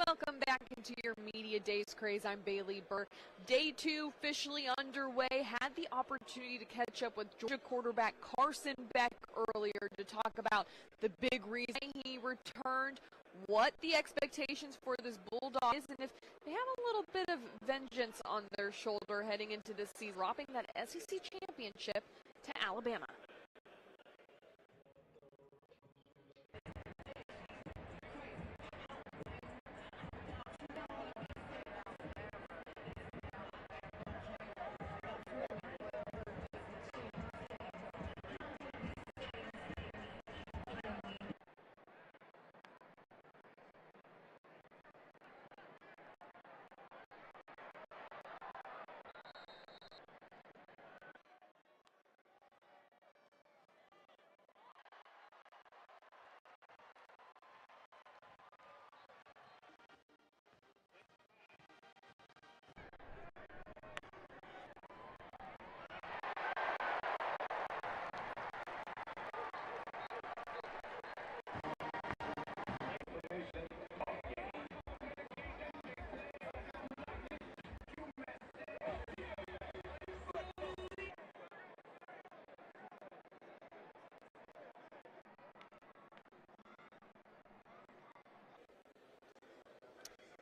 Welcome back into your Media Days Craze. I'm Bailey Burr. Day 2 officially underway. Had the opportunity to catch up with Georgia quarterback Carson Beck earlier to talk about the big reason he returned, what the expectations for this Bulldog is, and if they have a little bit of vengeance on their shoulder heading into this season, dropping that SEC championship to Alabama.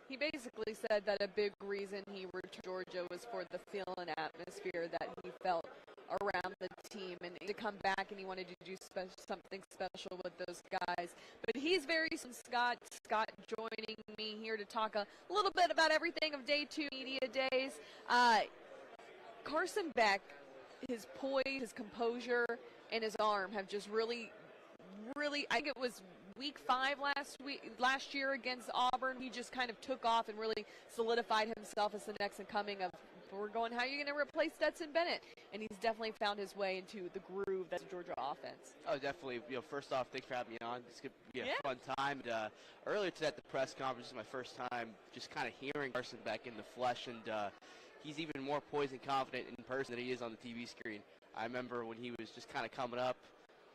He basically said that a big reason he returned to Georgia was for the feel and atmosphere that he felt around the team, and to come back and he wanted to do something special with those guys. But he's very Scott joining me here to talk a little bit about everything of Day 2 Media Days. Carson Beck, his poise, his composure, and his arm have just really, I think it was week 5 last year against Auburn, he just kind of took off and really solidified himself as the next in coming of, we're going, how are you going to replace Stetson Bennett? And he's definitely found his way into the groove that's the Georgia offense. Oh, definitely. First off, thanks for having me on. It's going to be a fun time. And, earlier today at the press conference, this is my first time just kind of hearing Carson Beck in the flesh, and he's even more poised and confident in person than he is on the TV screen. I remember when he was just kind of coming up,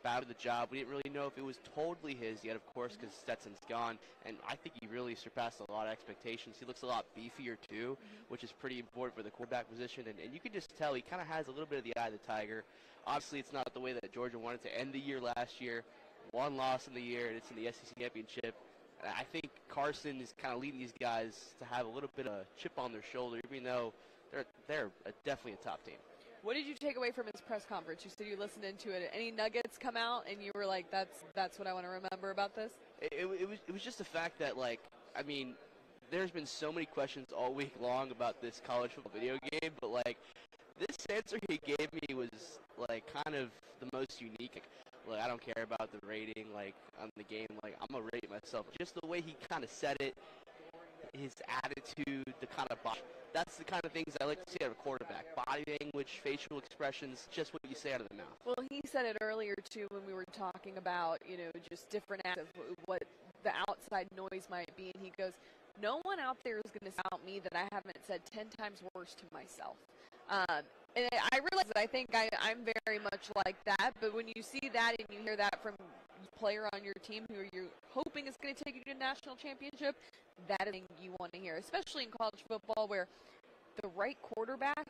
out of the job. We didn't really know if it was totally his yet, of course, because Stetson's gone, and I think he really surpassed a lot of expectations. He looks a lot beefier, too, which is pretty important for the quarterback position, and you can just tell he kind of has a little bit of the eye of the tiger. Obviously, it's not the way that Georgia wanted to end the year last year. One loss in the year, and it's in the SEC championship. And I think Carson is kind of leading these guys to have a little bit of a chip on their shoulder, even though they're definitely a top team. What did you take away from his press conference? You said you listened into it. Any nuggets come out, and you were like, "That's what I want to remember about this." It was just the fact that, like, I mean, there's been so many questions all week long about this college football video game, but like, this answer he gave me was like kind of the most unique. Like, I don't care about the rating, like, on the game. Like, I'm gonna rate myself. Just the way he kind of said it, his attitude, the kind of body. That's the kind of things I like to see out of a quarterback. Body language, facial expressions, just what you say out of the mouth. Well, he said it earlier, too, when we were talking about, just different acts of what the outside noise might be. And he goes, no one out there is going to sound me that I haven't said 10 times worse to myself. And I realize that I think I'm very much like that. But when you see that and you hear that from a player on your team who you're hoping is going to take you to a national championship, that is something you want to hear, especially in college football where the right quarterback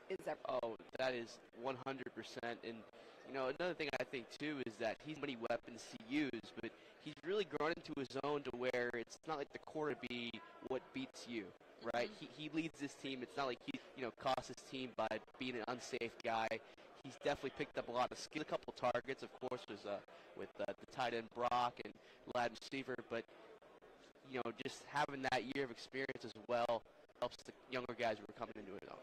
is everything. Oh, that is 100%. And, another thing I think, too, is that he's many weapons to use, but he's really grown into his own to where it's not like the core to be what beats you, right? He leads this team. It's not like he, costs his team by being an unsafe guy. He's definitely picked up a lot of skill. A couple targets, of course, was with the tight end Brock and lad receiver, but just having that year of experience as well helps the younger guys who are coming into it all.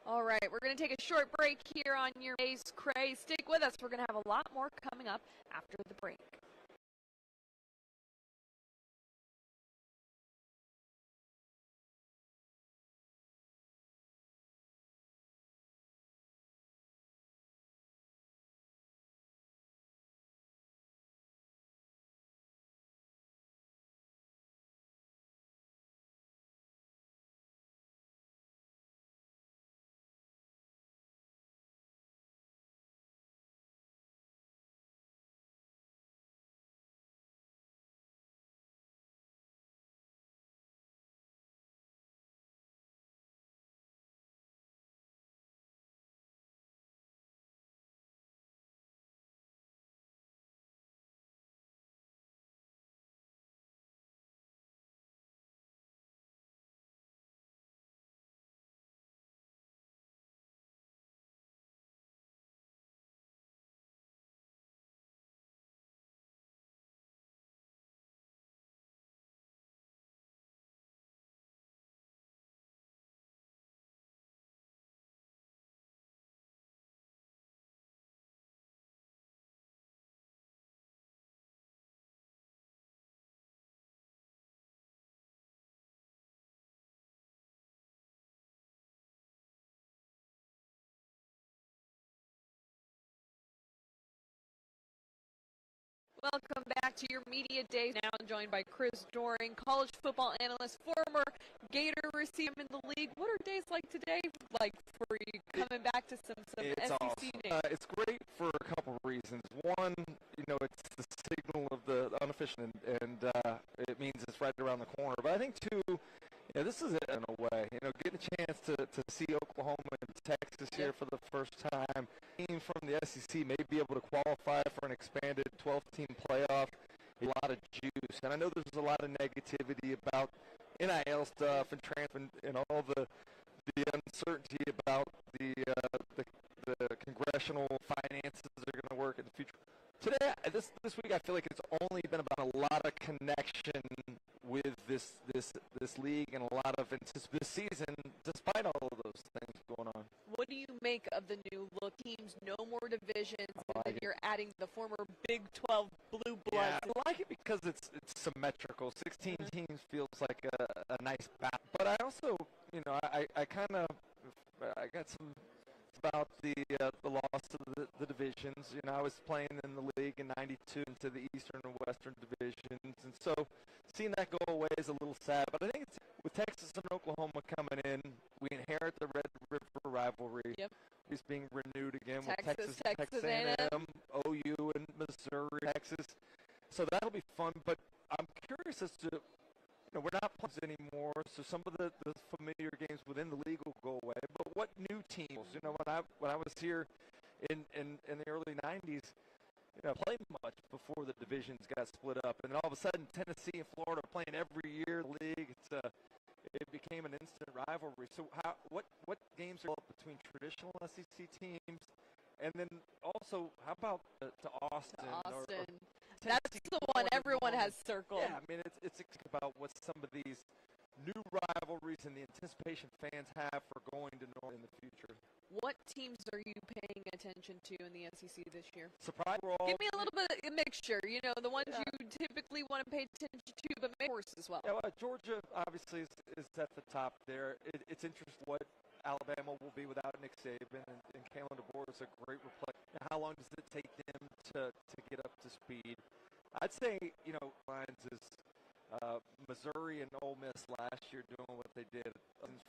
All right, we're going to take a short break here on your Days Craze. Stick with us. We're going to have a lot more coming up after the break. Welcome back to your media day. Now joined by Chris Doring, college football analyst, former Gator receiver in the league. What are days like today like for you coming back to some it's SEC awesome. names? It's great for a couple reasons. One, it's the signal of the unofficial, and it means it's right around the corner. But I think, too, this is it in a way. Getting a chance to see Oklahoma and Texas here for the first time. Team from the SEC may be able to qualify for an expanded 12-team playoff. A lot of juice. And I know there's a lot of negativity about NIL stuff and transfer and all the uncertainty about the congressional finances that are going to work in the future. Today, this week, I feel like it's only been about a lot of connection with this league and a lot of this season, despite all of those things going on. What do you make of the new look teams? No more divisions, and then you're adding the former Big 12 blue bloods. Yeah, I like it because it's symmetrical. 16 teams feels like a nice battle. But I also, I got some about the loss to the divisions. I was playing in the league in '92 into the Eastern and Western divisions, and so seeing that go away is a little sad. But I think with Texas and Oklahoma coming in, we inherit the Red River rivalry. Yep. It's being renewed again with Texas Texas A&M, OU, and Missouri, Texas. So that'll be fun. But I'm curious as to, we're not playing anymore, so some of the familiar games within the league will go away. But what new teams? When I was here in the early '90s, I played much before the divisions got split up, and all of a sudden Tennessee and Florida are playing every year in the league. It became an instant rivalry. So what games are between traditional SEC teams, and then also how about to Austin? Austin. Or That's the one everyone has circled. Yeah, I mean it's about what some of these new rivalries and the anticipation fans have for going to North in the future. What teams are you paying attention to in the SEC this year? Surprise! Give me a little bit of a mixture. The ones you typically want to pay attention to, but maybe horse as well. Yeah, well, Georgia obviously is at the top there. It's interesting what Alabama will be without Nick Saban, and Kalen DeBoer is a great replacement. How long does it take them to get up to speed? I'd say, lines is Missouri and Ole Miss last year doing what they did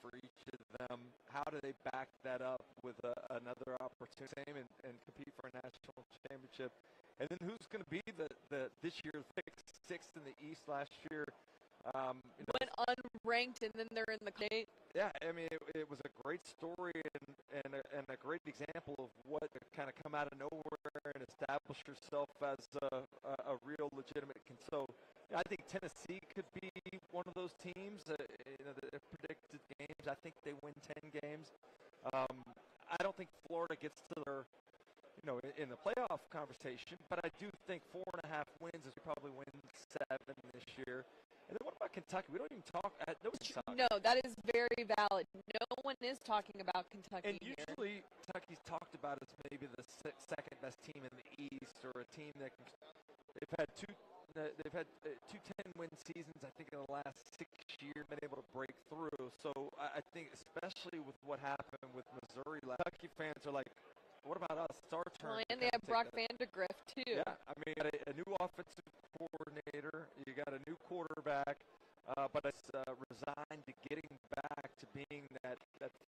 for each of them. How do they back that up with another opportunity and compete for a national championship? And then who's going to be the this year's sixth in the East last year? Went unranked and then they're in the state. Yeah, I mean it was a great story and a great example of what kind of come out of nowhere and establish yourself as a real legitimate. So I think Tennessee could be one of those teams. The predicted games, I think they win 10 games. I don't think Florida gets to their in the playoff conversation, but I do think 4.5 wins is probably win 7 this year. And then what about Kentucky? We don't even talk. No, that is very valid. No one is talking about Kentucky and usually Kentucky's talked about as maybe the second best team in the East, or a team that they've had two 10-win seasons, I think, in the last 6 years, been able to break through. So I think, especially with what happened with Missouri, Kentucky fans are like, what about us? It's our turn. Well, and they have Brock Vandegrift, too. Yeah, I mean, a new offensive coordinator. You got a new quarterback, but it's resigned to getting back to being that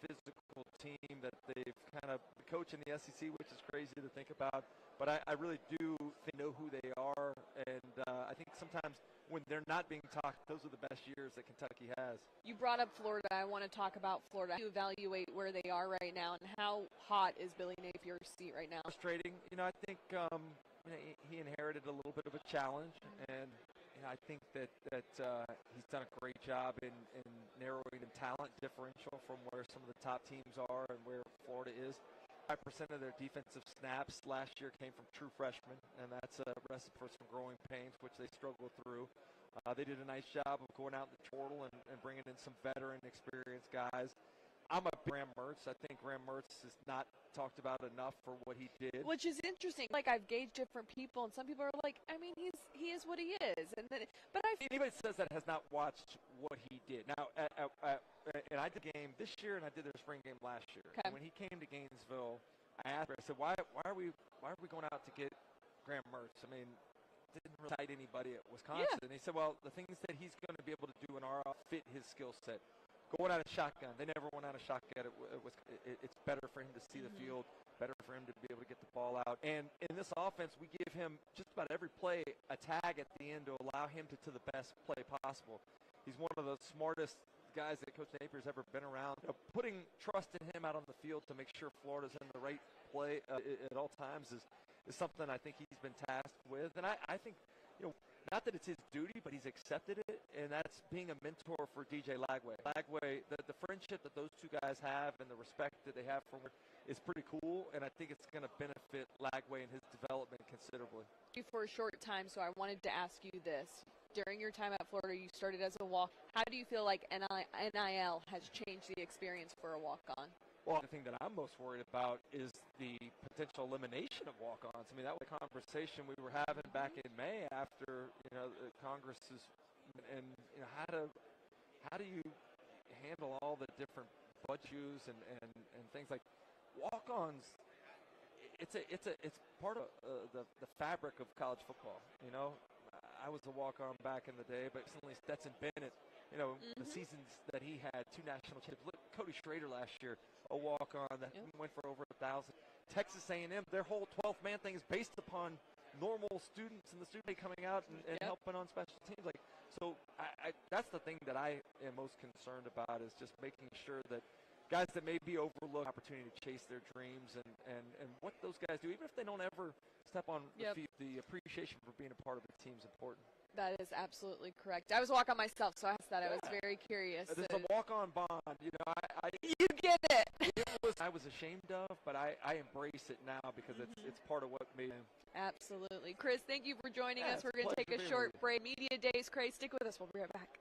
physical team that they've kind of coached in the SEC, which is crazy to think about. But I really do know who they are, and I think sometimes when they're not being talked, those are the best years that Kentucky has. You brought up Florida. I want to talk about Florida. How do you evaluate where they are right now, and how hot is Billy Napier's seat right now? Frustrating. I think he inherited a little bit of a challenge, and I think that he's done a great job in narrowing the talent differential from where some of the top teams are and where Florida is. 5% of their defensive snaps last year came from true freshmen, and that's a recipe for some growing pains, which they struggled through. They did a nice job of going out in the portal and bringing in some veteran, experienced guys. I'm a Graham Mertz. I think Graham Mertz is not talked about enough for what he did. Which is interesting. Like, I've gauged different people, and some people are like, I mean, he is what he is. Anybody that says that has not watched what he did. Now, and I did a game this year, and I did their spring game last year. Okay. And when he came to Gainesville, I asked her, I said, why are we going out to get Graham Mertz? I mean, didn't really cite anybody at Wisconsin. Yeah. And he said, well, the things that he's going to be able to do in our fit his skill set. Going out of shotgun. They never went out of shotgun. It's better for him to see the field, better for him to be able to get the ball out. And in this offense, we give him just about every play a tag at the end to allow him to the best play possible. He's one of the smartest guys that Coach Napier's ever been around. Putting trust in him out on the field to make sure Florida's in the right play at all times is something I think he's been tasked with. And I think, not that it's his duty, but he's accepted it, and that's being a mentor for DJ Lagway. Lagway, the friendship that those two guys have and the respect that they have for him is pretty cool, and I think it's going to benefit Lagway and his development considerably. For a short time, so I wanted to ask you this. During your time at Florida, you started as a walk. How do you feel like NIL has changed the experience for a walk-on? Well, the thing that I'm most worried about is the potential elimination of walk-ons. I mean, that was a conversation we were having back in May after, Congress is, and how do you handle all the different budgets and things like walk-ons? It's part of the fabric of college football. I was a walk-on back in the day, but recently Stetson Bennett, the seasons that he had, 2 national championships. Look, Cody Schrader last year, a walk-on that went for over 1,000. Texas A&M, their whole 12th man thing is based upon normal students and the student coming out and helping on special teams. So that's the thing that I am most concerned about, is just making sure that guys that may be overlooked opportunity to chase their dreams and what those guys do, even if they don't ever step on the field, the appreciation for being a part of the team is important. That is absolutely correct. I was walk-on myself, so I asked that. I was very curious. There's a walk-on bond. You get it. I was ashamed of, but I embrace it now because it's part of what made him. Absolutely. Chris, thank you for joining us. We're going to take a short break. Media Days, Craze, stick with us. We'll be right back.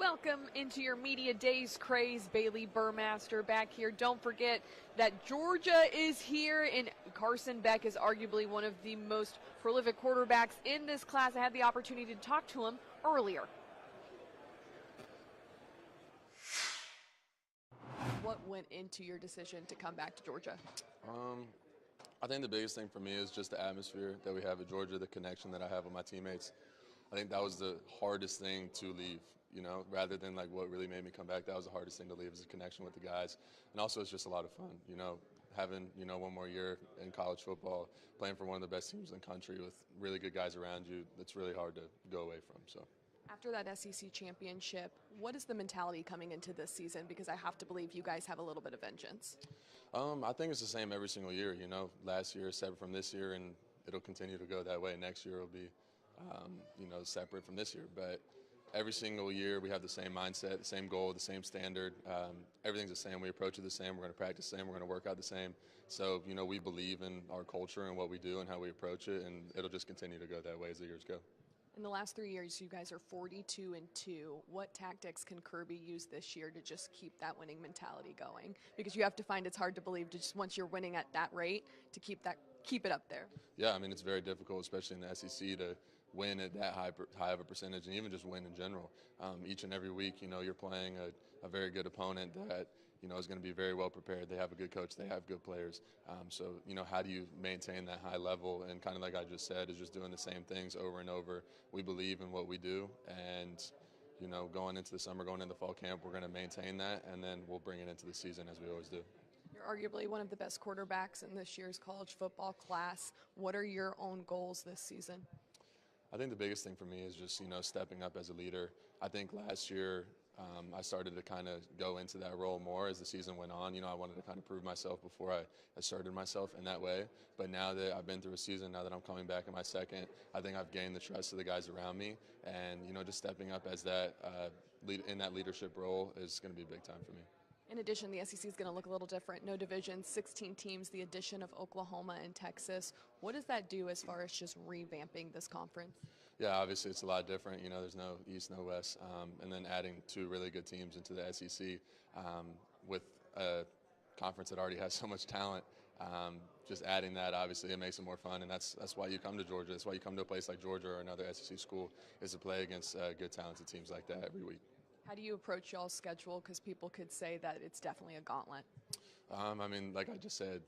Welcome into your Media Days Craze. Bailey Burmaster back here. Don't forget that Georgia is here, and Carson Beck is arguably one of the most prolific quarterbacks in this class. I had the opportunity to talk to him earlier. What went into your decision to come back to Georgia? I think the biggest thing for me is just the atmosphere that we have at Georgia, the connection that I have with my teammates. I think that was the hardest thing to leave, you know, rather than like what really made me come back. That was the hardest thing to leave, is the connection with the guys. And also it's just a lot of fun, you know, having, you know, one more year in college football, playing for one of the best teams in the country with really good guys around you. It's really hard to go away from, so. After that SEC championship, what is the mentality coming into this season? Because I have to believe you guys have a little bit of vengeance. I think it's the same every single year. You know, last year is separate from this year, and it'll continue to go that way. Next year will be, you know, separate from this year. But every single year we have the same mindset, the same goal, the same standard. Everything's the same. We approach it the same. We're going to practice the same. We're going to work out the same. So, you know, we believe in our culture and what we do and how we approach it, and it'll just continue to go that way as the years go. In the last 3 years, you guys are 42-2. What tactics can Kirby use this year to just keep that winning mentality going? Because you have to find it's hard to believe just once you're winning at that rate to keep it up there. Yeah, I mean, it's very difficult, especially in the SEC, to win at that high of a percentage, and even just win in general. Each and every week, you know, you're playing a very good opponent that, you know, is going to be very well prepared. They have a good coach. They have good players. So, you know, how do you maintain that high level? And kind of like I just said, is just doing the same things over and over. We believe in what we do, and, you know, going into the summer, going into fall camp, we're going to maintain that, and then we'll bring it into the season as we always do. You're arguably one of the best quarterbacks in this year's college football class. What are your own goals this season? I think the biggest thing for me is just, you know, stepping up as a leader. I think last year I started to kind of go into that role more as the season went on. You know, I wanted to kind of prove myself before I asserted myself in that way. But now that I've been through a season, now that I'm coming back in my second, I think I've gained the trust of the guys around me. And, you know, just stepping up as that in that leadership role is going to be big time for me. In addition, the SEC is going to look a little different. No division, 16 teams, the addition of Oklahoma and Texas. What does that do as far as just revamping this conference? Yeah, obviously it's a lot different. You know, there's no East, no West. And then adding two really good teams into the SEC with a conference that already has so much talent, just adding that, obviously, it makes it more fun. And that's why you come to Georgia. That's why you come to a place like Georgia or another SEC school, is to play against good, talented teams like that every week. How do you approach y'all's schedule? Because people could say that it's definitely a gauntlet. I mean, like I just said,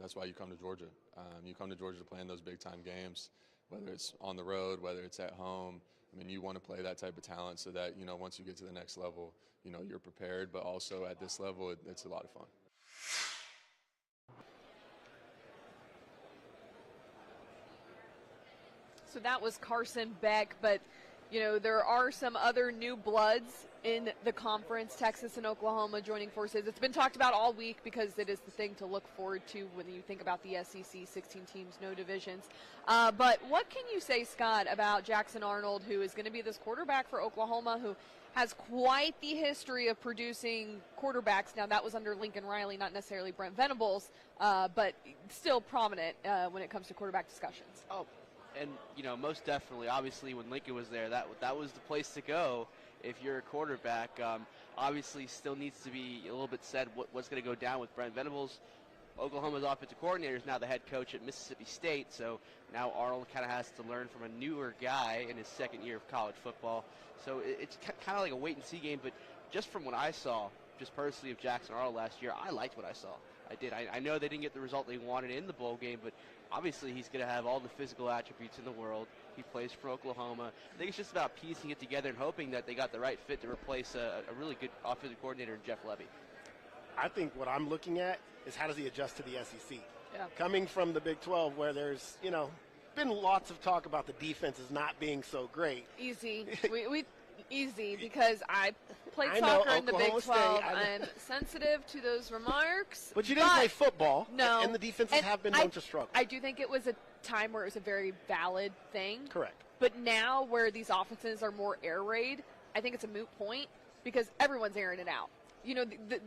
that's why you come to Georgia. You come to Georgia to play in those big-time games, whether it's on the road, whether it's at home. I mean, you want to play that type of talent so that, you know, once you get to the next level, you know, you're prepared. But also at this level, it's a lot of fun. So that was Carson Beck, but you know, there are some other new bloods in the conference, Texas and Oklahoma joining forces. It's been talked about all week because it is the thing to look forward to when you think about the SEC, 16 teams, no divisions. But what can you say, Scott, about Jackson Arnold, who is going to be this quarterback for Oklahoma, who has quite the history of producing quarterbacks? Now, that was under Lincoln Riley, not necessarily Brent Venables, but still prominent when it comes to quarterback discussions. Oh. And, you know, most definitely, obviously, when Lincoln was there, that was the place to go if you're a quarterback. Obviously, still needs to be a little bit said what's going to go down with Brent Venables. Oklahoma's offensive coordinator is now the head coach at Mississippi State, so now Arnold kind of has to learn from a newer guy in his second year of college football. So it's kind of like a wait-and-see game, but just from what I saw, just personally of Jackson Arnold last year, I liked what I saw. I did. I know they didn't get the result they wanted in the bowl game, but obviously he's going to have all the physical attributes in the world. He plays for Oklahoma. I think it's just about piecing it together and hoping that they got the right fit to replace a really good offensive coordinator in Jeff Levy. I think what I'm looking at is how does he adjust to the SEC? Yeah. Coming from the Big 12 where there's, you know, been lots of talk about the defenses not being so great. Easy. Easy, because I played I know, soccer in the Big Oklahoma 12. State, I'm sensitive to those remarks. But you didn't play football, no, and the defenses have been known to struggle. I do think it was a time where it was a very valid thing. Correct. But now where these offenses are more air raid, I think it's a moot point because everyone's airing it out.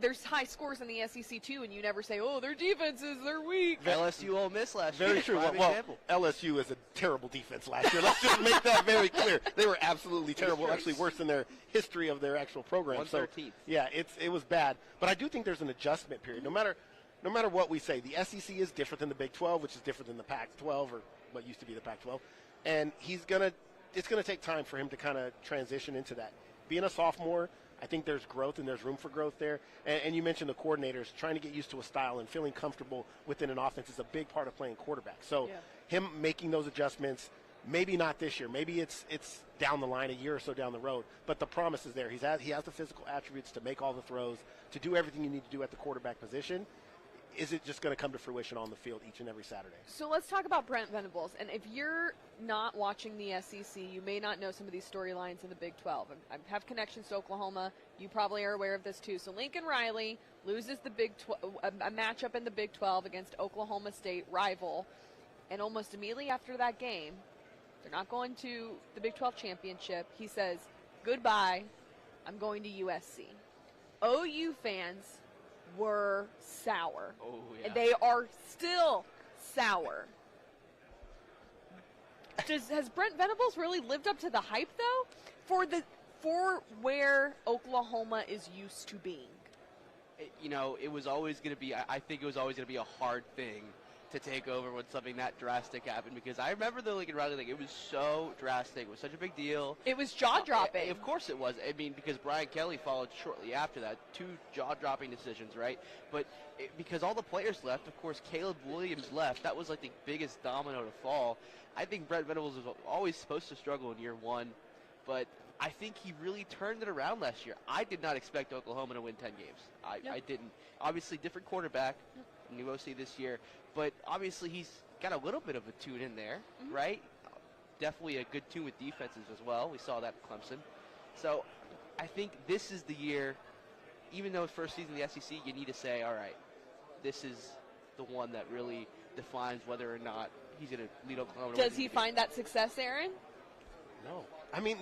there's high scores in the SEC too, and you never say, "Oh, their defenses, they're weak." LSU Ole Miss last year. Very true. Prime Well, example. LSU is a terrible defense last year. Let's just make that very clear. They were absolutely terrible, actually worse than their history of their actual program. So, 113th. yeah, it was bad. But I do think there's an adjustment period. No matter what we say, the SEC is different than the Big 12, which is different than the Pac-12 or what used to be the Pac-12. And it's going to take time for him to kind of transition into that. Being a sophomore, I think there's growth and there's room for growth there. And you mentioned the coordinators trying to get used to a style and feeling comfortable within an offense is a big part of playing quarterback. So him making those adjustments, maybe not this year. Maybe it's down the line, a year or so down the road. But the promise is there. He has the physical attributes to make all the throws, to do everything you need to do at the quarterback position. Is it just going to come to fruition on the field each and every Saturday? So let's talk about Brent Venables. And if you're not watching the SEC, you may not know some of these storylines in the Big 12. I have connections to Oklahoma. You probably are aware of this too. So Lincoln Riley loses the a matchup in the Big 12 against Oklahoma State rival. And almost immediately after that game, they're not going to the Big 12 championship. He says, "Goodbye, I'm going to USC." OU fans were sour. Oh, yeah. And they are still sour. Has Brent Venables really lived up to the hype, though, for where Oklahoma is used to being? It was always going to be, I think it was always going to be a hard thing to take over when something that drastic happened, because I remember the Lincoln Riley thing. It was so drastic. It was such a big deal. It was jaw-dropping. Of course it was. I mean, because Brian Kelly followed shortly after that. 2 jaw-dropping decisions, right? But because all the players left, of course, Caleb Williams left. That was like the biggest domino to fall. I think Brent Venables was always supposed to struggle in year 1, but I think he really turned it around last year. I did not expect Oklahoma to win 10 games. I didn't. Obviously, different quarterback, new OC this year, but obviously he's got a little bit of a tune in there, right? Definitely a good tune with defenses as well. We saw that at Clemson. So I think this is the year, even though it's first season in the SEC, you need to say, all right, this is the one that really defines whether or not he's going to lead Oklahoma. Does he find that success, Aaron? No. I mean,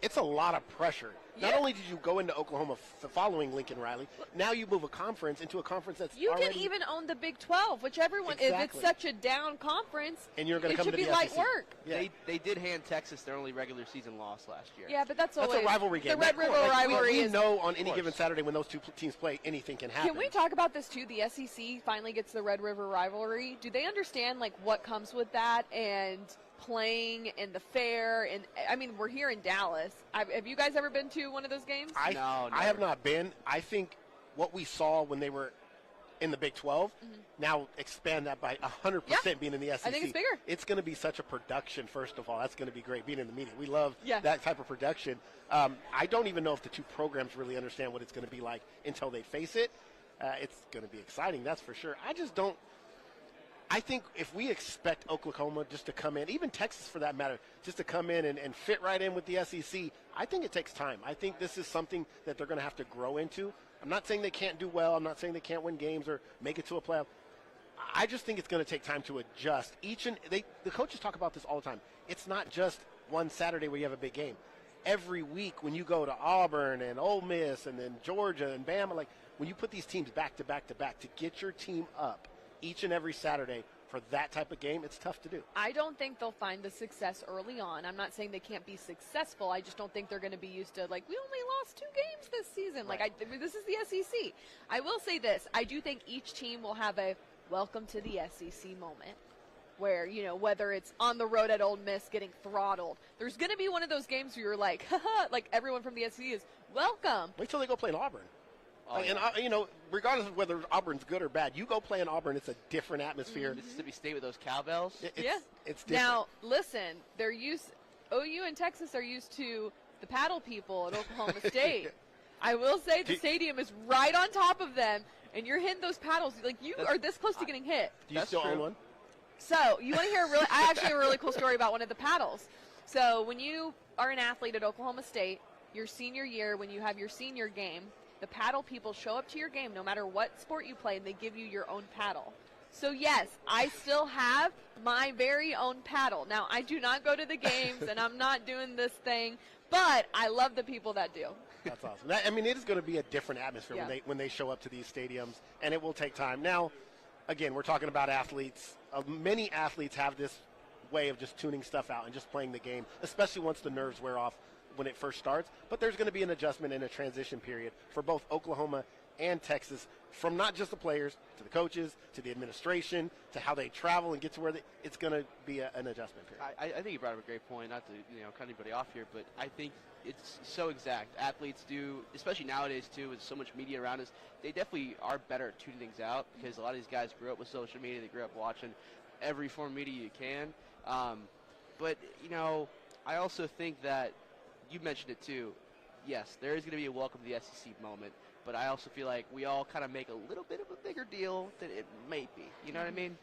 it's a lot of pressure. Not only did you go into Oklahoma following Lincoln Riley, now you move a conference into a conference that's You already... can even own the Big 12, which everyone, if it's such a down conference, and you're going it to come should to be the light SEC. work. Yeah. They did hand Texas their only regular season loss last year. Yeah, but that's a rivalry game. The Red River rivalry we is... know on any given Saturday when those two teams play, anything can happen. Can we talk about this, too? The SEC finally gets the Red River rivalry. Do they understand, what comes with that and playing in the fair? And I mean, we're here in Dallas. Have you guys ever been to one of those games? No, I have not been. I think what we saw when they were in the Big 12, now expand that by 100% being in the SEC. I think it's bigger. It's going to be such a production, first of all. That's going to be great, being in the media. We love Yeah. that type of production. I don't even know if the two programs really understand what it's going to be like until they face it. It's going to be exciting, that's for sure. I think if we expect Oklahoma just to come in, even Texas for that matter, just to come in and fit right in with the SEC, I think it takes time. I think this is something that they're going to have to grow into. I'm not saying they can't do well. I'm not saying they can't win games or make it to a playoff. I just think it's going to take time to adjust. The coaches talk about this all the time. It's not just one Saturday where you have a big game. Every week when you go to Auburn and Ole Miss and then Georgia and Bama, when you put these teams back to back to back to get your team up each and every Saturday for that type of game, it's tough to do. I don't think they'll find the success early on. I'm not saying they can't be successful. I just don't think they're going to be used to, we only lost 2 games this season. Right. This is the SEC. I will say this. I do think each team will have a welcome to the SEC moment where, whether it's on the road at Ole Miss getting throttled, there's going to be one of those games where you're like, haha, everyone from the SEC is welcome. Wait till they go play in Auburn. Oh, yeah. And, regardless of whether Auburn's good or bad, you go play in Auburn, it's a different atmosphere. Mississippi State with those cowbells. It's different. Now, listen, OU and Texas are used to the paddle people at Oklahoma State. I will say the stadium is right on top of them, and you're hitting those paddles. You are this close to getting hit. Do you still own one? So, you want to hear I actually have a really cool story about one of the paddles. So, when you are an athlete at Oklahoma State, your senior year, when you have your senior game, the paddle people show up to your game no matter what sport you play, and they give you your own paddle. So, yes, I still have my very own paddle. Now, I do not go to the games, and I'm not doing this thing, but I love the people that do. That's awesome. I mean, it is going to be a different atmosphere when they show up to these stadiums, and it will take time. Now, again, we're talking about athletes. Many athletes have this way of just tuning stuff out and just playing the game, especially once the nerves wear off when it first starts. But there's going to be an adjustment and a transition period for both Oklahoma and Texas, from not just the players to the coaches to the administration to how they travel and get to where it's going to be an adjustment period. I think you brought up a great point, not to cut anybody off here, but I think it's so exact. Athletes do, especially nowadays too, with so much media around us, they definitely are better at tuning things out because a lot of these guys grew up with social media. They grew up watching every form of media you can. But I also think that you mentioned it too. Yes, there is going to be a welcome to the SEC moment, but I also feel like we all kind of make a little bit of a bigger deal than it may be. You know what I mean?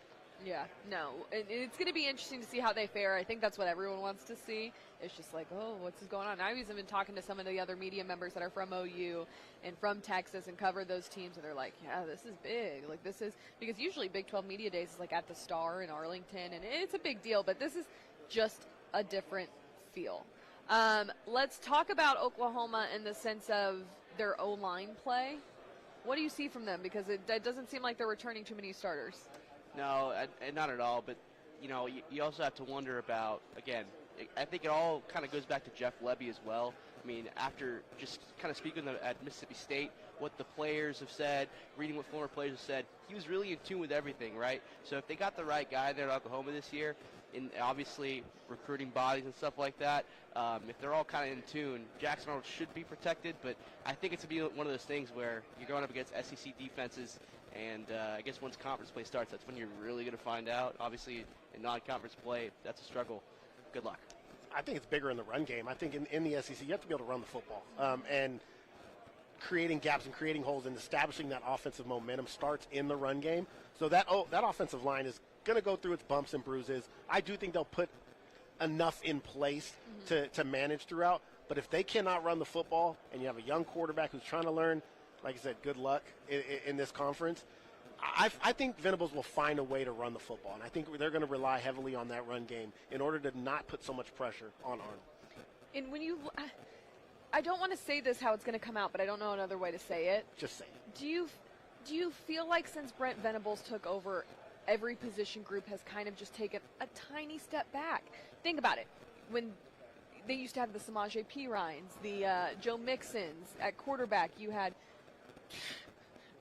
Yeah, no. It's going to be interesting to see how they fare. I think that's what everyone wants to see. It's just like, oh, what's going on? I've even been talking to some of the other media members that are from OU and from Texas and cover those teams, and they're like, yeah, this is big. Like, this is – because usually Big 12 Media Days is like at the Star in Arlington, and it's a big deal, but this is just a different feel. Let's talk about Oklahoma in the sense of their O-line play. What do you see from them? Because it doesn't seem like they're returning too many starters. No, not at all. But, you also have to wonder about, again, I think it all kind of goes back to Jeff Lebby as well. I mean, after just kind of speaking at Mississippi State, what the players have said, reading what former players have said, he was really in tune with everything, right? So if they got the right guy there at Oklahoma this year, and obviously recruiting bodies and stuff like that, if they're all kind of in tune, Jackson Arnold should be protected, but I think it's going to be one of those things where you're going up against SEC defenses, and I guess once conference play starts, that's when you're really going to find out. Obviously, in non-conference play, that's a struggle. Good luck. I think it's bigger in the run game. I think in the SEC, you have to be able to run the football. And creating gaps and creating holes and establishing that offensive momentum starts in the run game. So that offensive line is going to go through its bumps and bruises. I do think they'll put enough in place to manage throughout. But if they cannot run the football and you have a young quarterback who's trying to learn, like I said, good luck in this conference. I think Venables will find a way to run the football, and I think they're going to rely heavily on that run game in order to not put so much pressure on Arnold. And when I don't want to say this how it's going to come out, but I don't know another way to say it. Just say it. Do you feel like since Brent Venables took over, every position group has kind of just taken a tiny step back? Think about it. When they used to have the Samaje Perines, the Joe Mixons at quarterback, you had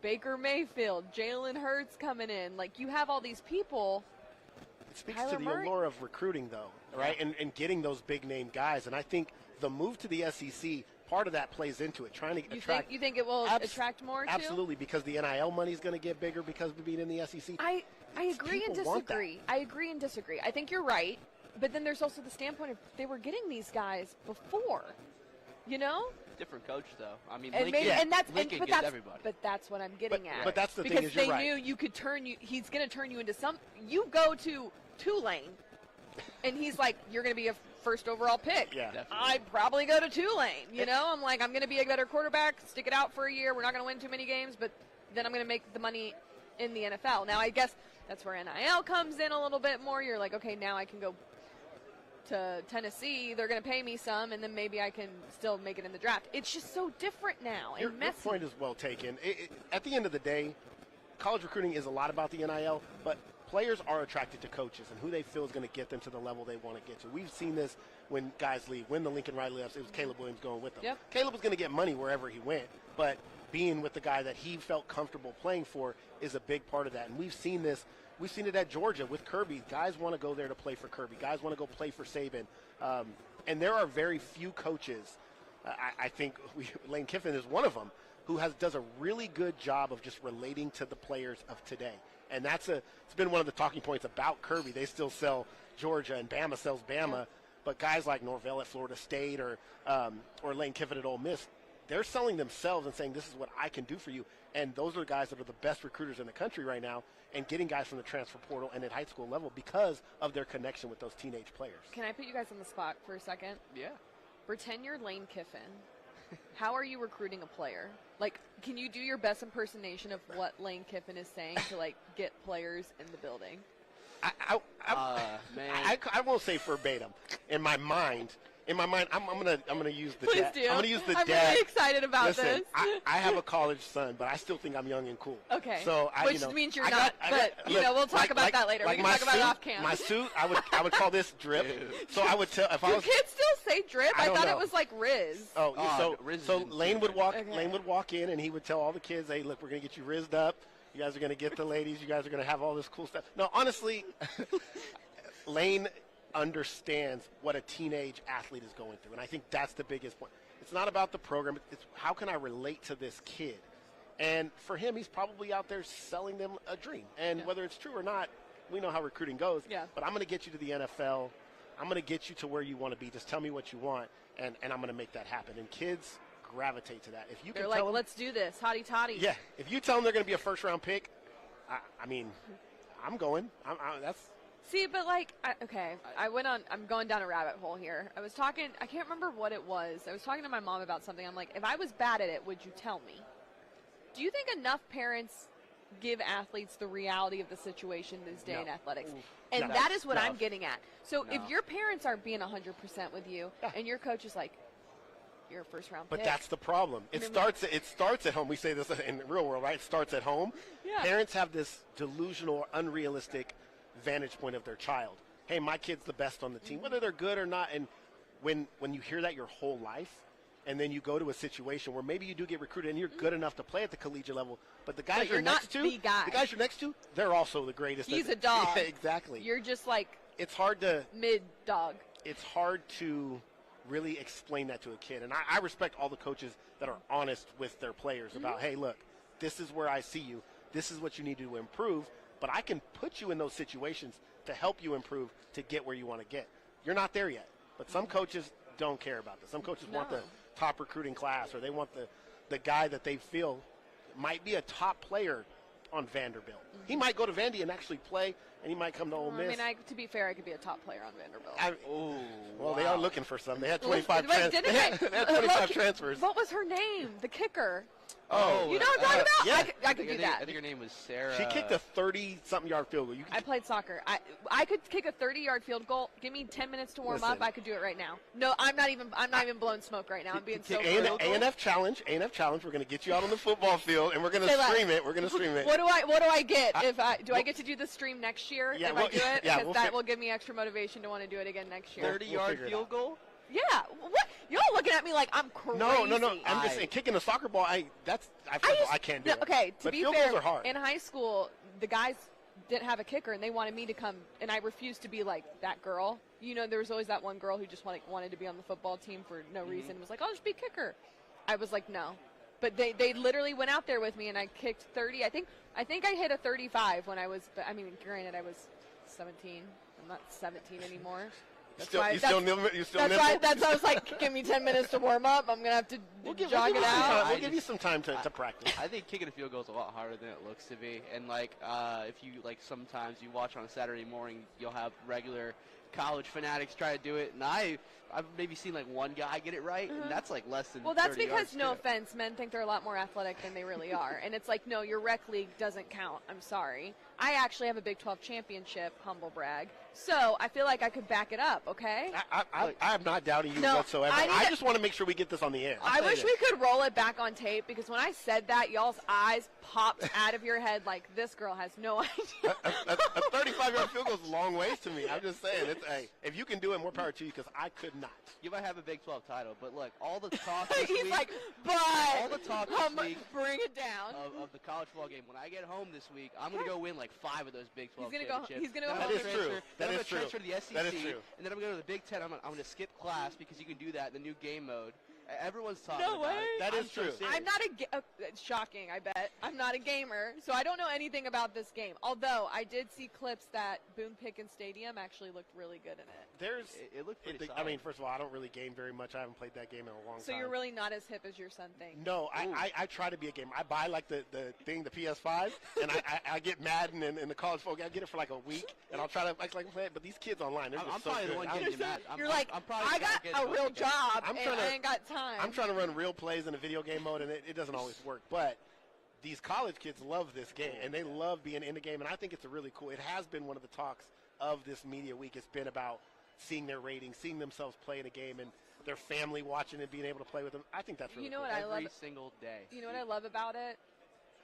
Baker Mayfield, Jalen Hurts coming in. Like, you have all these people. It speaks to the allure of recruiting, though, right? And getting those big-name guys. And I think the move to the SEC, part of that plays into it, trying to attract. You think it will attract more, too? Absolutely, because the NIL money is going to get bigger because of being in the SEC. I agree and disagree. I agree and disagree. I think you're right. But then there's also the standpoint of they were getting these guys before, Different coach, though. I mean, Lincoln gets everybody. But that's what I'm getting at. But that's the thing is you're right. Because they knew you could turn you. He's going to turn you into some. You go to Tulane, and he's like, you're going to be a first overall pick. Yeah, definitely. I'd probably go to Tulane. I'm like, I'm going to be a better quarterback. Stick it out for a year. We're not going to win too many games, but then I'm going to make the money in the NFL. Now, I guess that's where NIL comes in a little bit more. You're like, okay, now I can go to Tennessee, they're going to pay me some, and then maybe I can still make it in the draft. It's just so different now and messy. Your point is well taken. At the end of the day, college recruiting is a lot about the NIL, but players are attracted to coaches and who they feel is going to get them to the level they want to get to. We've seen this when guys leave. When the Lincoln Riley left, it was Caleb Williams going with them. Yep. Caleb was going to get money wherever he went, but being with the guy that he felt comfortable playing for is a big part of that. And we've seen this. We've seen it at Georgia with Kirby. Guys want to go there to play for Kirby. Guys want to go play for Saban. And there are very few coaches, I think Lane Kiffin is one of them, who does a really good job of just relating to the players of today. And it's been one of the talking points about Kirby. They still sell Georgia, and Bama sells Bama. Yeah. But guys like Norvell at Florida State or Lane Kiffin at Ole Miss, they're selling themselves and saying, this is what I can do for you. And those are the guys that are the best recruiters in the country right now, and getting guys from the transfer portal and at high school level because of their connection with those teenage players. Can I put you guys on the spot for a second? Yeah. Pretend you're Lane Kiffin. How are you recruiting a player? Like, can you do your best impersonation of what Lane Kiffin is saying to, like, get players in the building? I won't say verbatim. In my mind, in my mind, I'm gonna use the Please dad. do. I'm gonna use the I'm dad. really excited about Listen, this. I have a college son, but I still think I'm young and cool. Okay. So Which means you're not. look, we'll talk about that later. We can my talk about it suit- off cam. My suit, I would call this drip. So I would tell if I Do was. kids still say drip? I I don't thought know. it was like Riz. Oh, Riz is so in Lane would secret. walk. Okay. Lane would walk in, and he would tell all the kids, "Hey, look, we're gonna get you rizzed up. You guys are gonna get the ladies. You guys are gonna have all this cool stuff." No, honestly, Lane understands what a teenage athlete is going through, and I think that's the biggest point. It's not about the program. It's how can I relate to this kid? And for him, he's probably out there selling them a dream. And whether it's true or not, we know how recruiting goes. Yeah. But I'm going to get you to the NFL. I'm going to get you to where you want to be. Just tell me what you want, and I'm going to make that happen. And kids gravitate to that. If you They're can like, tell them, let's do this, hotty toddy. yeah, if you tell them they're going to be a first-round pick, I mean, I'm going. That's See, but I'm going down a rabbit hole here. I was talking, I can't remember what it was. I was talking to my mom about something. I'm like, if I was bad at it, would you tell me? Do you think enough parents give athletes the reality of the situation this day in athletics? And No. that is what No. I'm getting at. So if No. your parents aren't being 100% with you, and your coach is like, you're a first round But pick. that's the problem. It starts at home. We say this in the real world, right? It starts at home. Yeah. Parents have this delusional, unrealistic vantage point of their child. Hey, my kid's the best on the team, whether they're good or not. And when you hear that your whole life, and then you go to a situation where maybe you do get recruited and you're good enough to play at the collegiate level, but the guys But you're you're not next to, the guy. guys you're next to, they're also the greatest. He's a dog. Yeah, exactly. You're just like It's hard to mid dog. it's hard to really explain that to a kid. And I respect all the coaches that are honest with their players about, hey, look, this is where I see you. This is what you need to improve. But I can put you in those situations to help you improve to get where you want to get. You're not there yet. But some coaches don't care about this. Some coaches want the top recruiting class, or they want the guy that they feel might be a top player on Vanderbilt. He might go to Vandy and actually play, and he might come to Ole I Miss. mean, to be fair, I could be a top player on Vanderbilt. Well, they are looking for some. They had 25 Wait, didn't they had 25 transfers. What was her name? The kicker. Oh, You know what I'm talking about? yeah. I could do I that. think her name was Sarah. She kicked a 30-something yard field goal. I played soccer. I could kick a 30-yard field goal. Give me 10 minutes to warm up. Listen. I could do it right now. No, I'm not even blowing smoke right now. I'm being so real. A&F challenge. A&F challenge. We're going to get you out on the football field, and we're going to Say that. stream it. We're going to stream it. What do I get if I get to do the stream next year Yeah, if well, I do it? yeah, Because we'll that fi- will give me extra motivation to want to do it again next year. 30-yard figure it field out. goal? Yeah. What? Y'all looking at me like I'm crazy. No. I'm just saying, kicking a soccer ball. I can't do it. Okay, to But be field fair, goals are hard. in high school, the guys didn't have a kicker, and they wanted me to come, and I refused to be like that girl. You know, there was always that one girl who just wanted to be on the football team for no reason. It was like, I'll just be kicker. I was like, no. But they literally went out there with me, and I kicked 30. I think I hit a 35 when I was. I mean, granted, I was 17. I'm not 17 anymore. That's why I was like, give me 10 minutes to warm up. I'm gonna have to jog it out. We'll give you some time to practice. I think kicking a field goal is a lot harder than it looks to be. And if you sometimes you watch on a Saturday morning, you'll have regular college fanatics try to do it, and I've maybe seen one guy get it right, and that's less than. Well, that's 30 because, yards no too. offense, men think they're a lot more athletic than they really are. And it's like, no, your rec league doesn't count. I'm sorry. I actually have a Big 12 championship, humble brag. So I feel like I could back it up, okay? I'm not doubting you No, whatsoever. I just want to make sure we get this on the air. I wish we could roll it back on tape, because when I said that, y'all's eyes popped out of your head like, this girl has no idea. a 35-yard field goal is a long ways to me. I'm just saying, hey, if you can do it, more power to you, because I could not. You might have a Big 12 title, but look, all the talk this He's week, like, but all the talk this week bring it down. of the college football game. When I get home this week, I'm going to go win 5 of those Big 12 He's gonna go- championships. he's gonna go Then I'm home. gonna That is true. transfer- That then I'm is gonna true. transfer to the SEC, That is true. and then I'm going to go to the Big 10. I'm going to skip class because you can do that in the new game mode. Everyone's talking No about way. it. That I'm is so true. serious. I'm not it's shocking, I bet. I'm not a gamer, so I don't know anything about this game. Although I did see clips that Boone Pickens Stadium actually looked really good in it. It looked pretty I solid. mean, first of all, I don't really game very much. I haven't played that game in a long time. So you're really not as hip as your son thinks. No, I try to be a gamer. I buy the PS5, and I get Madden and the college folk. I get it for a week, and I'll try to play it. But these kids online, they're I'm just so probably good. the one getting you mad. You're like, I'm probably I gonna got get a it. real job, I'm and trying to- I ain't got time. I'm trying to run real plays in a video game mode, and it doesn't always work. But these college kids love this game, and they love being in the game, and I think it's really cool. It has been one of the talks of this media week. It's been about seeing their ratings, seeing themselves play in a game, and their family watching and being able to play with them. I think that's really You know cool. what I love? Every single day. You know what I love about it?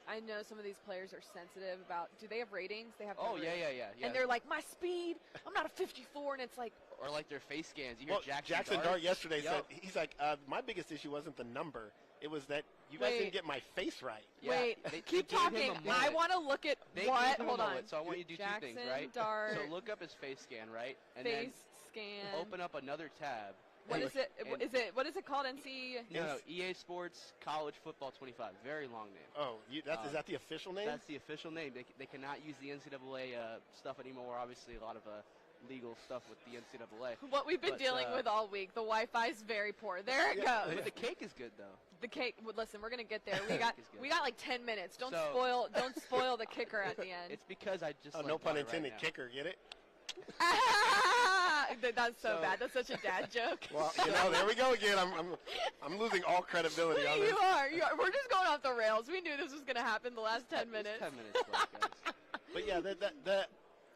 I know some of these players are sensitive about. Do they have ratings? They have. Oh ratings. yeah. And they're like, my speed. I'm not a 54, and it's like. Or like their face scans. You hear Well, Jackson Dart yesterday said he's like, my biggest issue wasn't the number. It was that you guys didn't get my face right. Yeah, Wait, they keep gave him talking. a mullet. I want to look at They what. gave him a Hold on. mullet, so I want you to do Jackson two things, right? Dart. So look up his face scan, right? And Face scan. then open up another tab. What is it? and- What is it called? NC. No, EA Sports College Football 25. Very long name. Oh, is that the official name? That's the official name. They cannot use the NCAA stuff anymore. Obviously, a lot of legal stuff with the NCAA. What we've been But, dealing with all week. The Wi-Fi is very poor. There it goes. But the cake is good though. The cake. Well, listen, we're gonna get there. We got Cake is good. we got like 10 minutes. Don't So- spoil the kicker at the end. It's because I just. Oh, like, no pun want it right intended. now. Kicker, get it? That's so So- bad. That's such a dad joke. Well, there we go again. I'm losing all credibility on this. You are. We're just going off the rails. We knew this was gonna happen the last 10 minutes. It's 10 minutes left, guys. But yeah,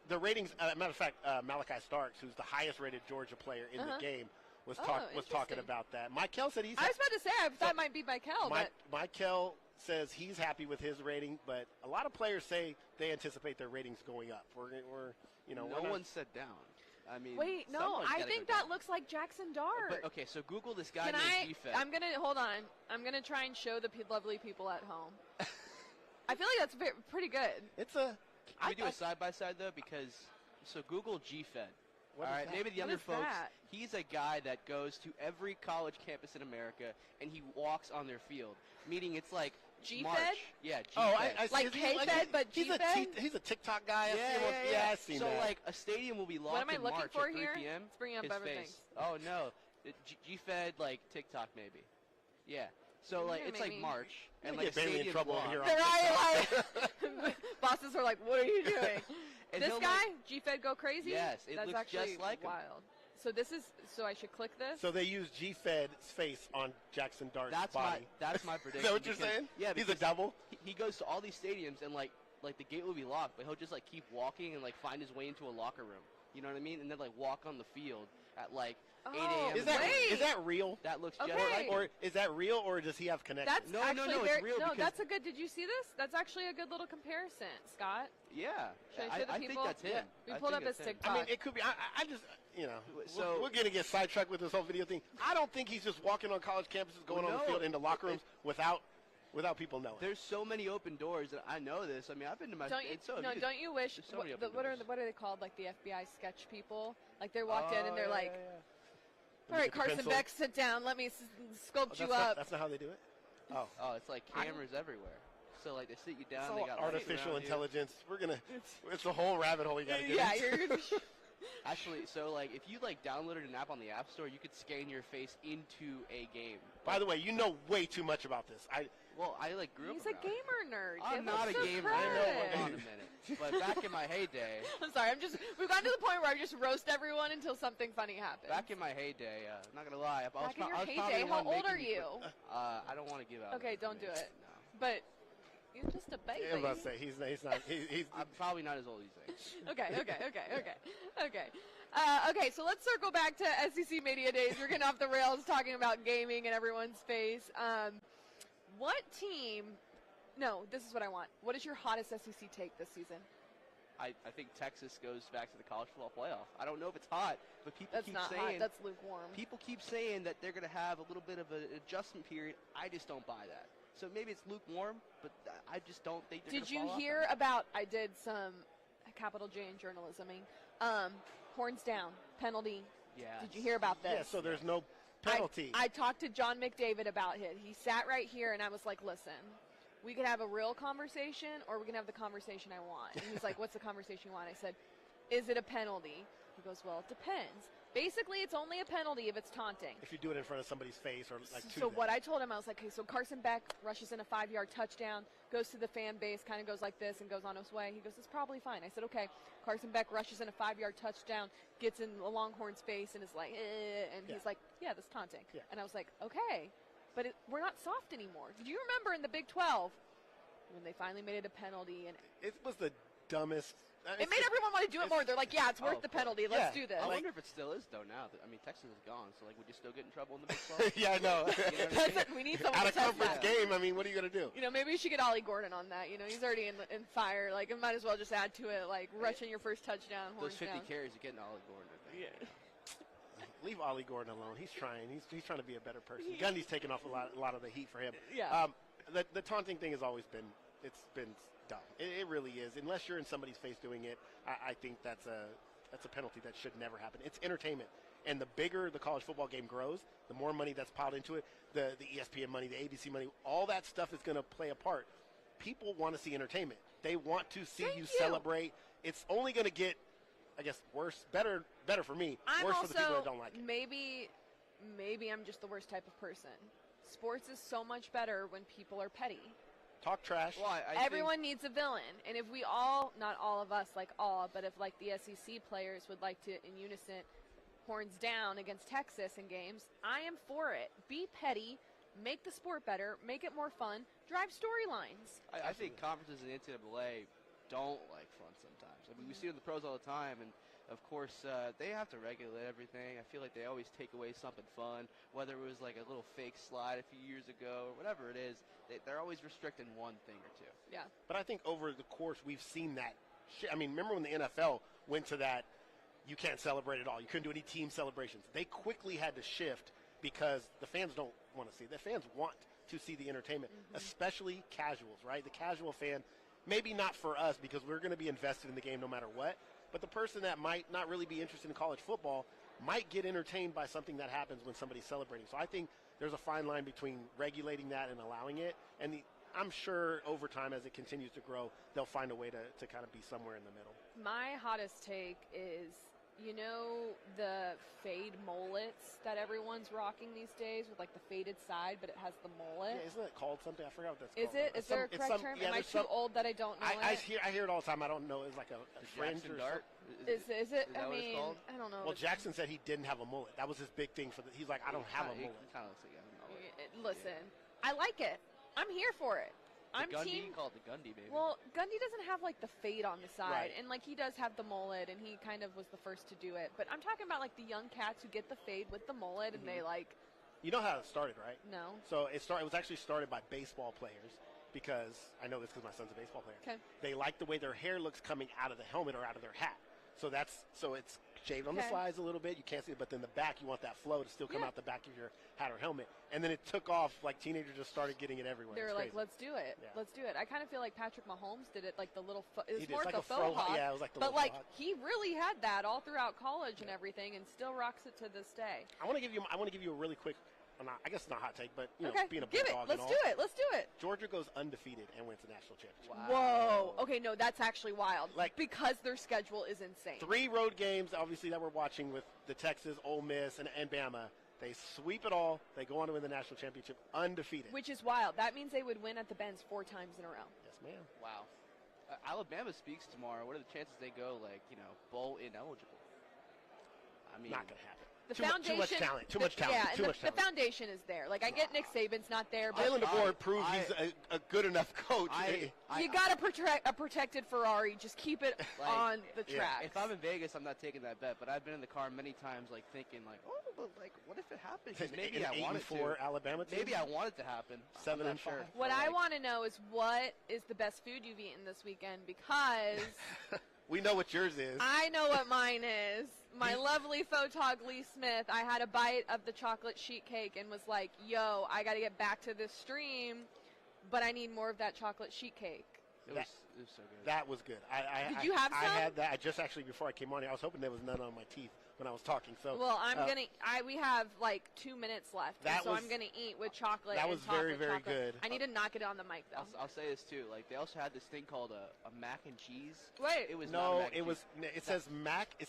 the ratings. Matter of fact, Malachi Starks, who's the highest-rated Georgia player in the game, was talking interesting. about that. Michael said he's. I was about to say I thought it might be Michael, but Michael says he's happy with his rating, but a lot of players say they anticipate their ratings going up. No one said down. I mean, wait, no, someone's I gotta think go that down. looks like Jackson Dart. But okay, so Google this guy Can named G-Fed. I'm gonna hold on. I'm gonna try and show the lovely people at home. I feel like that's pretty good. It's a. Can we do a side by side though? Because so Google G-Fed. What All is right, that? maybe the What other is folks. that? He's a guy that goes to every college campus in America and he walks on their field. Meaning it's like G-Fed? March. Yeah, G-Fed. Oh, I see. Like Is he K-Fed, but G-Fed? He's a TikTok guy. Yeah, I've seen so that. like a stadium will be locked What am I in looking March for at 3 here? p.m. It's bringing up His everything. face. Oh no, G-Fed like TikTok maybe. Yeah. So like it's like maybe. March and Gonna like get a Bailey in stadium's trouble locked. here on They're bosses are like, what are you doing? And This he'll, guy, like- G-Fed go crazy? Yes, it That's looks actually just like him. wild. So I should click this? So they use G-Fed's face on Jackson Dart's That's body. my prediction. Is that what you're because- saying? Yeah, He's a because double? He goes to all these stadiums and like the gate will be locked, but he'll just like keep walking and like find his way into a locker room. You know what I mean? And then like walk on the field at like 8 a.m. Is that Wait. is that real? That looks Okay. just like Or is that real, or does he have connections? That's No, actually it's very, real no, because- that's a good, did you see this? That's actually a good little comparison, Scott. yeah. Should I show the think people? that's him. Yeah. We I pulled think up his that's him. TikTok. I mean, it could be. I just, So- we're going to get sidetracked with this whole video thing. I don't think he's just walking on college campuses, going on the No. field into locker rooms without people knowing. There's so many open doors that I know this. I mean, I've been to my. Don't you, and so have no, you. don't you wish, There's so many open what are doors. they called, like the FBI sketch people? Like they walked in and they're Oh, like, yeah. all right, With the Carson pencil. Beck, sit down. Let me sculpt you up. That's not how they do it. Oh, Oh, it's like cameras everywhere. So like they sit you down. it's They all got lights artificial around you. intelligence. It's a whole rabbit hole you got to get Yeah, into. you're Actually, so like if you like downloaded an app on the App Store, you could scan your face into a game. By the way, you know way too much about this. I like grew He's up. a around it. gamer nerd. I'm Give not him a some gamer. credit. Hold on a minute. But back in my heyday, I'm sorry. We've gotten to the point where I just roast everyone until something funny happens. back in my heyday, not gonna lie, Back in your I was probably heyday, the how one old are making- you? I don't want to give out. Okay, don't do it. No. But you're just a baby. was about to say he's not. He's I'm probably not as old as you think. Okay, so let's circle back to SEC Media Days. We're getting off the rails talking about gaming in everyone's face. What team? No, this is what I want. What is your hottest SEC take this season? I think Texas goes back to the college football playoff. I don't know if it's hot, but people That's keep not saying hot. That's lukewarm. people keep saying that they're going to have a little bit of an adjustment period. I just don't buy that. So maybe it's lukewarm, but I just don't think they're going Did to you fall off hear on it. about? I did some capital J in journalisming. Horns down penalty. Yeah. Did you hear about this? yeah. So there's no penalty. I talked to John McDavid about it. He sat right here, and I was like, listen, we can have a real conversation, or we can have the conversation I want. And he's like, what's the conversation you want? I said, is it a penalty? He goes, well, it depends. Basically, it's only a penalty if it's taunting. if you do it in front of somebody's face or like to So them. what I told him, I was like, okay, so Carson Beck rushes in a 5-yard touchdown, goes to the fan base, kind of goes like this and goes on his way. He goes, it's probably fine. I said, okay. Carson Beck rushes in a 5-yard touchdown, gets in the Longhorn's face and is like, and Yeah. he's like, yeah, that's taunting. Yeah. And I was like, okay, but we're not soft anymore. Did you remember in the Big 12 when they finally made it a penalty? And It was the dumbest. It made everyone want to do it more. They're like, yeah, it's worth the penalty. Let's do this. I wonder if it still is, though, now. I mean, Texas is gone, so, like, would you still get in trouble in the Big 12? Yeah, I know. You know what I mean? We need someone Out to of test conference that. game, I mean, what are you going to do? You know, maybe we should get Ollie Gordon on that. You know, he's already in fire. Like, it might as well just add to it, like, rushing your first touchdown, horns Those 50 down. carries are getting Ollie Gordon, I think. Yeah. Leave Ollie Gordon alone. He's trying. He's trying to be a better person. Gundy's taking off a lot of the heat for him. Yeah. The taunting thing has always been dumb. It really is. Unless you're in somebody's face doing it, I think that's a penalty that should never happen. It's entertainment. And the bigger the college football game grows, the more money that's piled into it, the ESPN money, the ABC money, all that stuff is going to play a part. People want to see entertainment. They want to see you celebrate. It's only going to get, I guess, worse, better for me, worse for the people that don't like it. Maybe I'm just the worst type of person. Sports is so much better when people are petty. Talk trash. Well, Everyone needs a villain, and if we all, not all of us, like all, but if like the SEC players would like to, in unison, horns down against Texas in games, I am for it. Be petty, make the sport better, make it more fun, drive storylines. I think conferences in the NCAA don't like fun sometimes. I mean, we see it in the pros all the time, and of course, they have to regulate everything. I feel like they always take away something fun, whether it was like a little fake slide a few years ago or whatever it is. They're always restricting one thing or two. Yeah. But I think over the course we've seen that. I mean, remember when the NFL went to that, you can't celebrate at all. You couldn't do any team celebrations. They quickly had to shift because the fans don't want to see it. The fans want to see the entertainment, especially casuals, right? The casual fan, maybe not for us because we're going to be invested in the game no matter what, but the person that might not really be interested in college football might get entertained by something that happens when somebody's celebrating. So I think there's a fine line between regulating that and allowing it. And I'm sure over time as it continues to grow, they'll find a way to kind of be somewhere in the middle. My hottest take is, you know, the fade mullets that everyone's rocking these days with like the faded side, but it has the mullet. Yeah, isn't that called something? I forgot what that's Is called. it? Is there a correct term? Am I too old that I don't know I it? hear it all the time. I don't know. It's like a fringe Jackson or Dart? Is it? Is that I what it's mean, called? I don't know. Well, Jackson said he didn't have a mullet. That was his big thing he's like, I don't have a mullet. It kind of looks like a mullet. Listen, I like it. I'm here for it. I'm Gundy, team. you call it the Gundy, baby. Well, Gundy doesn't have like the fade on the side, Right. and like he does have the mullet, and he kind of was the first to do it. But I'm talking about like the young cats who get the fade with the mullet, and they like. You know how it started, right? No. So it was actually started by baseball players because I know this because my son's a baseball player. Okay. They like the way their hair looks coming out of the helmet or out of their hat. So it's shaved on the Okay. sides a little bit. You can't see it, but then the back, you want that flow to still come Yeah. out the back of your hat or helmet. And then it took off. Like teenagers just started getting it everywhere. They were It's like, crazy. let's do it. Yeah. Let's do it. I kind of feel like Patrick Mahomes did it like the little, it was He did. more It's like like a a faux faux- hawk. yeah, it was like the but little like, hawk. he really had that all throughout college and everything and still rocks it to this day. I want to give you a really quick, I guess it's not a hot take, but you know, Okay, being a give it. bulldog Let's and do all, it. Let's do it. Georgia goes undefeated and wins the national championship. Whoa. Okay, no, that's actually wild. Like- because their schedule is insane. 3 road games, obviously, that we're watching with the Texas, Ole Miss, and Bama. They sweep it all. They go on to win the national championship undefeated. Which is wild. That means they would win at the Benz 4 times in a row. Yes, ma'am. Wow. Alabama speaks tomorrow. What are the chances they go, like, bowl ineligible? I mean, Not going to happen. The Too foundation, much talent. Too much talent. Yeah, Too and much the talent. foundation is there. Like, I get Nick Saban's not there, but Jalen DeBoer proved he's a good enough coach. you got a protected Ferrari. Just keep it Like, on the yeah. track. If I'm in Vegas, I'm not taking that bet. But I've been in the car many times, like thinking, like, oh, but like, what if it happens? 'Cause maybe I want it 8-4 to. Alabama team. Maybe I want it to happen. 7 I'm not and sure. 5. What But, I like, want to know is what is the best food you've eaten this weekend, because We know what yours is. I know what mine is. My lovely photog Lee Smith, I had a bite of the chocolate sheet cake and was like, yo, I got to get back to this stream, but I need more of that chocolate sheet cake. It was so good. That was good. Did you have I some? had that. I just actually, before I came on here, I was hoping there was none on my teeth when I was talking. So Well, we have like 2 minutes left, and That so was- I'm going to eat with chocolate. that and was very, chocolate, very chocolate. good. I need to knock it on the mic, though. I'll say this too. Like, they also had this thing called a mac and cheese. Wait. It was not a no, mac and it cheese. was. It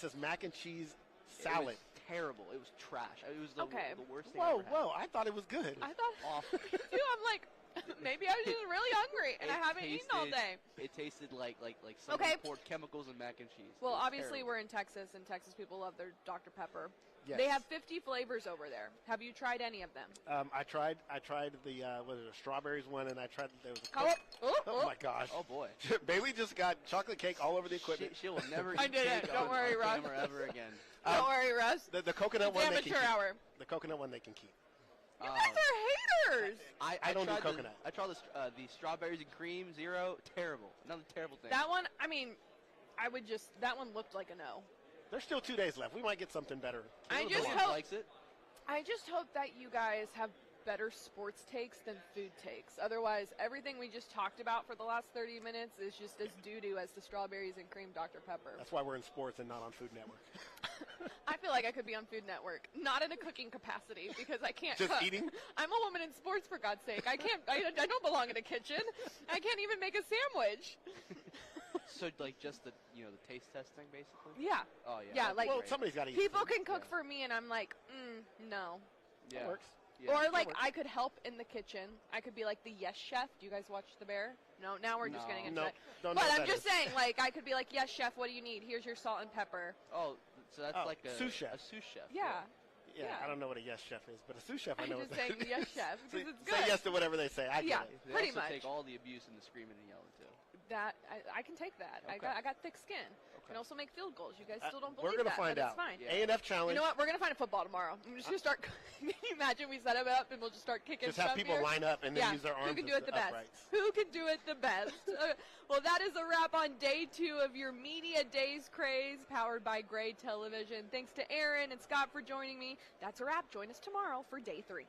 says mac and cheese salad. It was terrible. It was trash. It was the Okay. worst thing I Whoa, ever had. whoa! I thought it was good. I thought, Awful. dude, I'm like, Maybe I was just really hungry and I haven't eaten all day. It tasted like someone poured chemicals in mac and cheese. Well, It was obviously terrible. we're in Texas, and Texas people love their Dr. Pepper. Yes. They have 50 flavors over there. Have you tried any of them? I tried the was it a strawberries one, and I tried there was a Oh, my gosh. Oh boy. Bailey just got chocolate cake all over the equipment. She will never I eat did it. cake Don't on worry, Russ. camera ever again. Don't worry, Russ. The coconut It's one they can amateur keep. hour. The coconut one they can keep. You guys are haters. I don't do tried coconut. I tried the strawberries and cream zero. Terrible. Another terrible thing. That one, I mean, that one looked like a no. There's still 2 days left. We might get something better. I Caleb just likes it. hope that you guys have better sports takes than food takes. Otherwise, everything we just talked about for the last 30 minutes is just as doo-doo as the strawberries and cream Dr. Pepper. That's why we're in sports and not on Food Network. I feel like I could be on Food Network, not in a cooking capacity because I can't Just cook. eating? I'm a woman in sports, for God's sake. I don't belong in a kitchen. I can't even make a sandwich. So like just the taste testing basically. Yeah. Oh yeah. Yeah, That'd be like- Well, great. somebody's got to eat People food. can cook for me, and I'm like, no. Yeah. That works. Yeah. Or like works. I could help in the kitchen. I could be like the yes chef. Do you guys watch The Bear? No. Now we're just No. getting into No, it. don't know But what I'm that just is. saying, like I could be like, yes chef. What do you need? Here's your salt and pepper. Oh, so that's Oh, like a sous chef. A sous chef. Yeah. Yeah, Yeah. I don't know what a yes chef is, but a sous chef I I'm know just what saying that yes is. chef Say- because it's Say good. yes to whatever they say. I Yeah. get it. They Pretty also much. take all the abuse and the screaming and yelling too. That I can take that. Okay. I got thick skin. Okay. Can also make field goals. You guys still don't We're believe gonna that, find but out. it's fine. Yeah. A&F challenge. You know what? We're gonna find a football tomorrow. I'm just gonna start. Can you imagine we set it up and we'll just start kicking Just have stuff people here? line up and then Yeah. use their arms. Who can do it the best? uprights. Who can do it the best? Well, that is a wrap on day 2 of your Media Days Craze, powered by Gray Television. Thanks to Aaron and Scott for joining me. That's a wrap. Join us tomorrow for day 3.